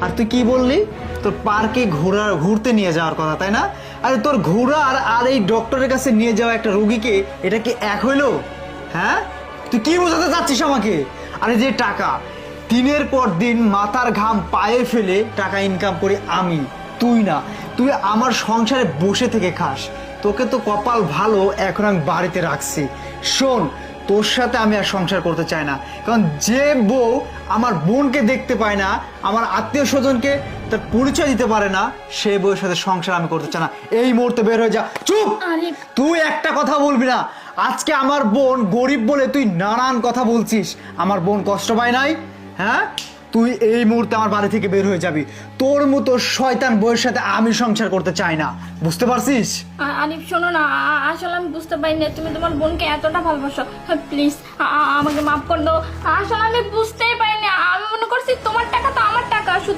আর তুই কি বললি তোর পার্কে ঘুরতে নিয়ে যাওয়ার কথা, তাই না? আরে তোর ঘোরার আর এই ডক্টরের কাছে নিয়ে যাওয়া একটা রোগীকে এটা কি এক হইলো? হ্যাঁ, তুই কি বোঝাতে চাচ্ছিস আমাকে? আরে যে টাকা দিনের পর দিন মাথার ঘাম পায়ে ফেলে টাকা ইনকাম করি আমি, তুই না। তুই আমার সংসারে বসে থেকে খাস। তোকে তো কপাল ভালো, এখন আমি বাড়িতে রাখছি। শোন, তোর সাথে আমি আর সংসার করতে চাই না, কারণ যে বউ আমার বোনকে দেখতে পায় না, আমার আত্মীয় স্বজনকে তার পরিচয় দিতে পারে না, সেই বউয়ের সাথে সংসার আমি করতে চাই না। এই মুহূর্তে বের হয়ে যা। চুপ! তুই একটা কথা বলবি না। আজকে আমার বোন গরিব বলে তুই নানান কথা বলছিস। আমার বোন কষ্ট পায় নাই? হ্যাঁ, তুই এই মুহূর্তে আমার বাড়ি থেকে বের হয়ে যাবি। তোর মতো শয়তান বউয়ের সাথে আমি সংসার করতে চাই না, বুঝতে পারছিস? আলিফ শোনো না, আসলে আমি বুঝতে পারিনি তুমি তোমার বোনকে এতটা ভালোবাসো। প্লিজ আমাকে মাফ করে দাও। আসলে আমি বুঝতেই পারিনি, আমি মনে করছি তোমার টাকা তো আমার টাকা, শুধু